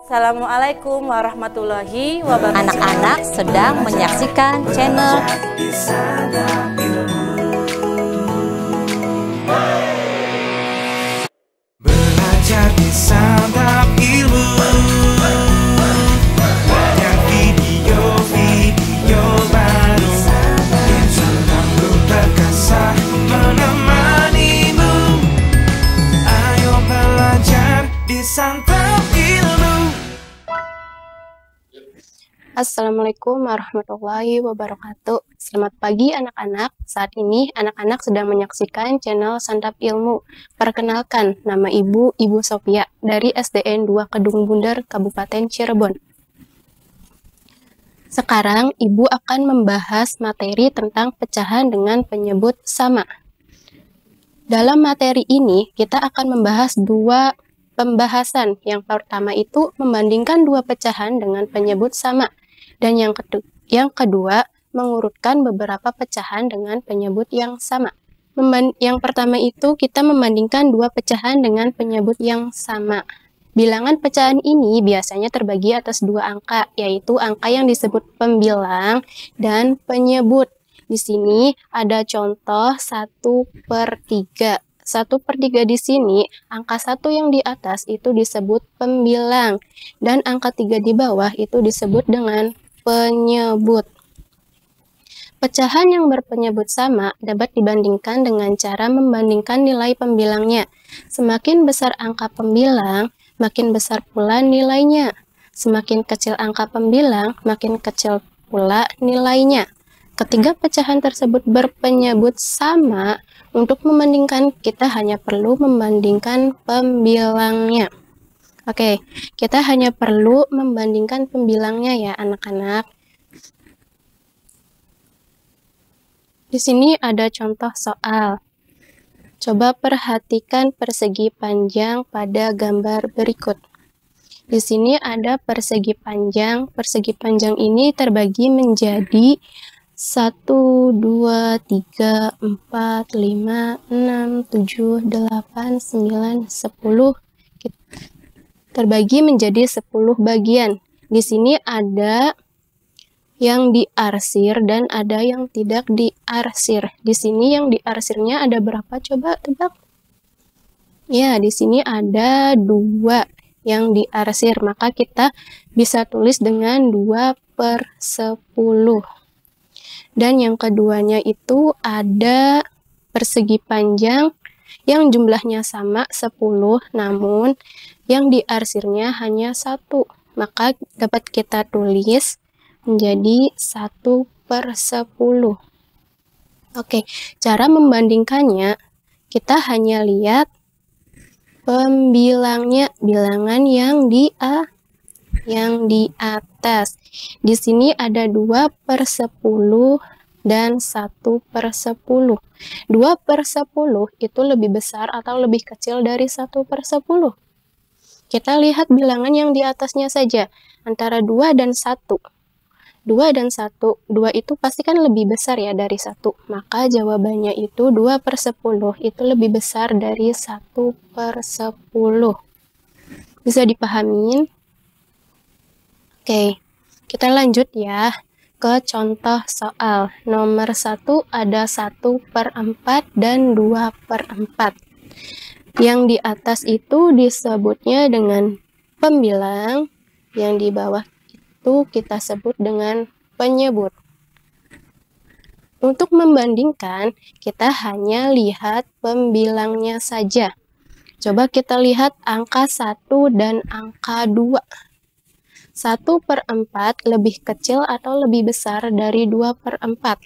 Assalamualaikum warahmatullahi wabarakatuh. Anak-anak sedang menyaksikan channel Belajar di Santap Ilmu. Banyak video baru yang selalu perkasa menemanimu. Ayo belajar di Santap Ilmu. Assalamualaikum warahmatullahi wabarakatuh. Selamat pagi anak-anak. Saat ini anak-anak sedang menyaksikan channel Santap Ilmu. Perkenalkan, nama Ibu Sophia dari SDN 2 Kedung Bundar, Kabupaten Cirebon. Sekarang Ibu akan membahas materi tentang pecahan dengan penyebut sama. Dalam materi ini kita akan membahas dua pembahasan. Yang pertama itu membandingkan dua pecahan dengan penyebut sama. Dan yang kedua, mengurutkan beberapa pecahan dengan penyebut yang sama. Yang pertama itu kita membandingkan dua pecahan dengan penyebut yang sama. Bilangan pecahan ini biasanya terbagi atas dua angka, yaitu angka yang disebut pembilang dan penyebut. Di sini ada contoh 1/3. 1/3 di sini, angka 1 yang di atas itu disebut pembilang, dan angka 3 di bawah itu disebut dengan penyebut. Pecahan yang berpenyebut sama dapat dibandingkan dengan cara membandingkan nilai pembilangnya. Semakin besar angka pembilang, makin besar pula nilainya. Semakin kecil angka pembilang, makin kecil pula nilainya. Ketiga pecahan tersebut berpenyebut sama. Untuk membandingkan, kita hanya perlu membandingkan pembilangnya. Oke, kita hanya perlu membandingkan pembilangnya ya anak-anak. Di sini ada contoh soal. Coba perhatikan persegi panjang pada gambar berikut. Di sini ada persegi panjang. Persegi panjang ini terbagi menjadi 1, 2, 3, 4, 5, 6, 7, 8, 9, 10. Terbagi menjadi 10 bagian. Di sini ada yang diarsir dan ada yang tidak diarsir. Di sini yang diarsirnya ada berapa? Coba tebak. Ya, di sini ada 2 yang diarsir. Maka kita bisa tulis dengan 2/10. Dan yang keduanya itu ada persegi panjang yang jumlahnya sama 10, namun yang diarsirnya hanya 1. Maka dapat kita tulis menjadi 1/10. Oke, cara membandingkannya kita hanya lihat pembilangnya, bilangan yang di atas. Di sini ada 2/10 dan 1/10. 2/10 itu lebih besar atau lebih kecil dari 1/10. Kita lihat bilangan yang di atasnya saja, antara 2 dan 1. 2 dan 1, 2 itu pasti kan lebih besar ya dari 1. Maka jawabannya itu 2/10 itu lebih besar dari 1/10. Bisa dipahamin? Oke, kita lanjut ya ke contoh soal. Nomor 1 ada 1/4 dan 2/4. Yang di atas itu disebutnya dengan pembilang, yang di bawah itu kita sebut dengan penyebut. Untuk membandingkan, kita hanya lihat pembilangnya saja. Coba kita lihat angka 1 dan angka 2. 1/4 lebih kecil atau lebih besar dari 2/4?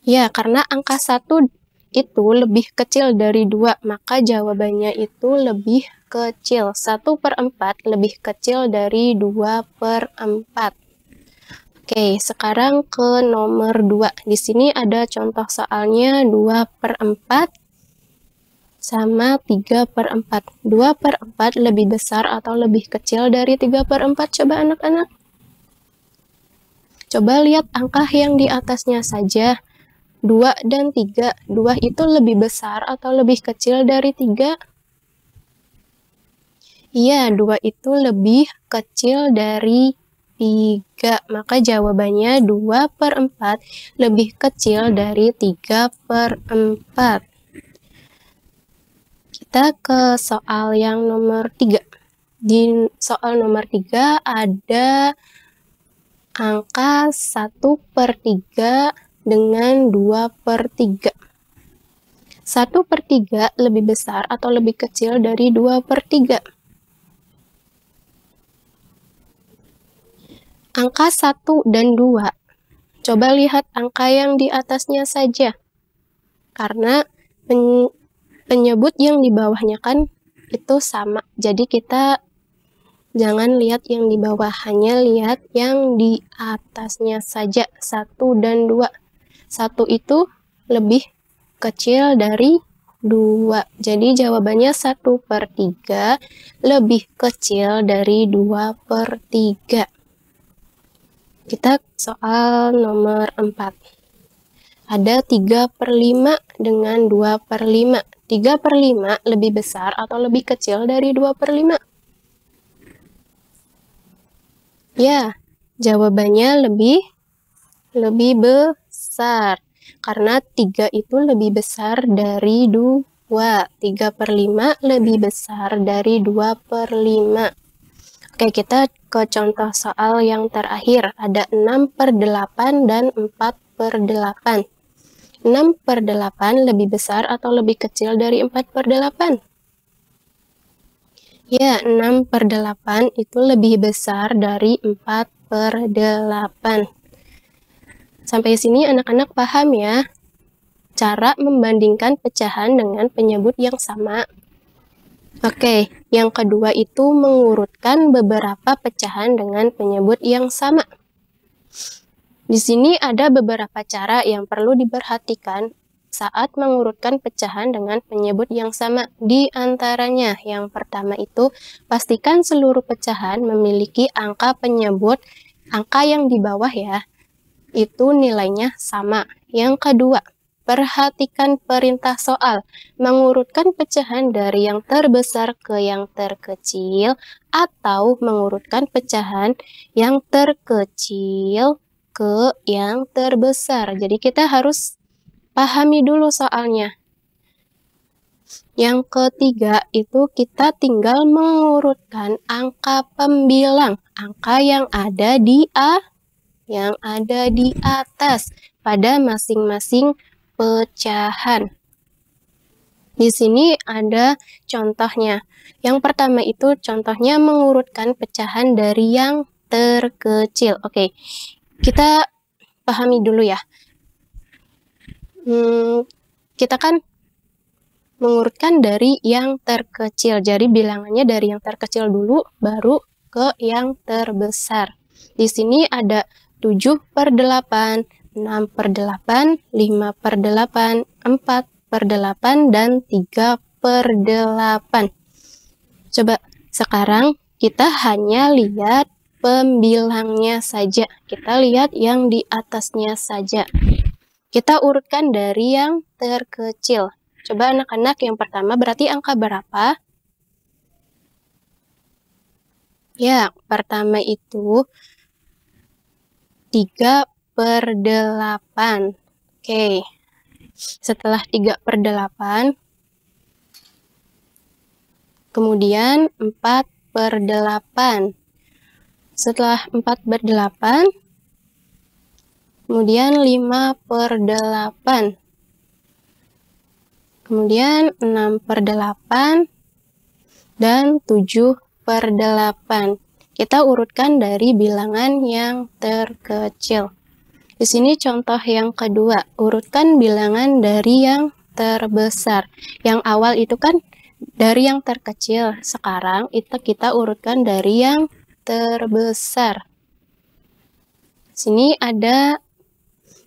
Ya, karena angka 1 itu lebih kecil dari 2, maka jawabannya itu lebih kecil. 1/4 lebih kecil dari 2/4. Oke, sekarang ke nomor 2. Di sini ada contoh soalnya 2/4 sama 3/4. 2/4 lebih besar atau lebih kecil dari 3/4? Coba anak-anak. Coba lihat angka yang di atasnya saja. 2 dan 3. 2 itu lebih besar atau lebih kecil dari 3? Iya, 2 itu lebih kecil dari 3. Maka jawabannya 2/4 lebih kecil dari 3/4. Kita ke soal yang nomor 3. Di soal nomor 3 ada angka 1/3 dengan 2/3. 1/3 lebih besar atau lebih kecil dari 2/3? Angka 1 dan 2. Coba lihat angka yang di atasnya saja. Karena penyebut yang di bawahnya kan itu sama. Jadi kita jangan lihat yang di bawah, hanya lihat yang di atasnya saja, 1 dan 2. 1 itu lebih kecil dari 2. Jadi jawabannya 1/3 lebih kecil dari 2/3. Kita soal nomor 4. Ada 3/5 dengan 2/5. 3/5 lebih besar atau lebih kecil dari 2/5? Ya, jawabannya lebih besar. Karena 3 itu lebih besar dari 2. 3/5 lebih besar dari 2/5. Oke, kita ke contoh soal yang terakhir. Ada 6/8 dan 4/8. 6/8 lebih besar atau lebih kecil dari 4/8? Ya, 6/8 itu lebih besar dari 4/8. Sampai sini anak-anak paham ya? Cara membandingkan pecahan dengan penyebut yang sama. Oke, yang kedua itu mengurutkan beberapa pecahan dengan penyebut yang sama. Di sini ada beberapa cara yang perlu diperhatikan saat mengurutkan pecahan dengan penyebut yang sama. Di antaranya, yang pertama itu pastikan seluruh pecahan memiliki angka penyebut, angka yang di bawah ya, itu nilainya sama. Yang kedua, perhatikan perintah soal, mengurutkan pecahan dari yang terbesar ke yang terkecil, atau mengurutkan pecahan yang terkecil ke yang terbesar. Jadi kita harus pahami dulu soalnya. Yang ketiga itu kita tinggal mengurutkan angka pembilang, angka yang ada di atas pada masing-masing pecahan. Di sini ada contohnya. Yang pertama itu contohnya mengurutkan pecahan dari yang terkecil. Oke, kita pahami dulu ya. Kita kan mengurutkan dari yang terkecil. Jadi bilangannya dari yang terkecil dulu, baru ke yang terbesar. Di sini ada 7/8, 6/8, 5/8, 4/8, dan 3/8. Coba sekarang kita hanya lihat pembilangnya saja. Kita lihat yang di atasnya saja. Kita urutkan dari yang terkecil. Coba anak-anak, yang pertama berarti angka berapa? Ya, pertama itu 3/8. Oke, setelah 3/8, kemudian 4/8. Setelah 4/8, kemudian 5/8. Kemudian 6/8 dan 7/8. Kita urutkan dari bilangan yang terkecil. Di sini contoh yang kedua, urutkan bilangan dari yang terbesar. Yang awal itu kan dari yang terkecil, sekarang itu kita urutkan dari yang terbesar. Sini ada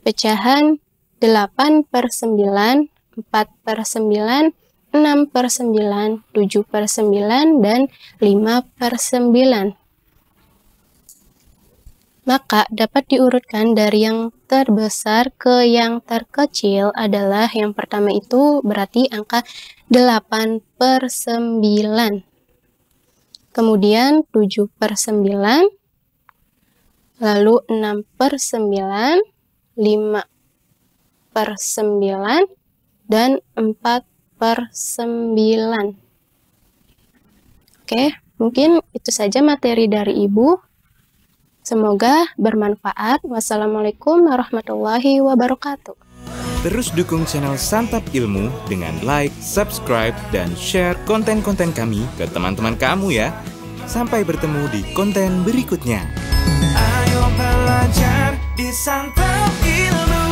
pecahan 8/9, 4/9, 6/9, 7/9, dan 5/9. Maka dapat diurutkan dari yang terbesar ke yang terkecil adalah yang pertama itu berarti angka 8/9. kemudian 7/9, lalu 6/9, 5/9, dan 4/9. Oke, mungkin itu saja materi dari Ibu. Semoga bermanfaat. Wassalamualaikum warahmatullahi wabarakatuh. Terus dukung channel Santap Ilmu dengan like, subscribe, dan share konten-konten kami ke teman-teman kamu ya. Sampai bertemu di konten berikutnya. Ayo belajar di Santap Ilmu.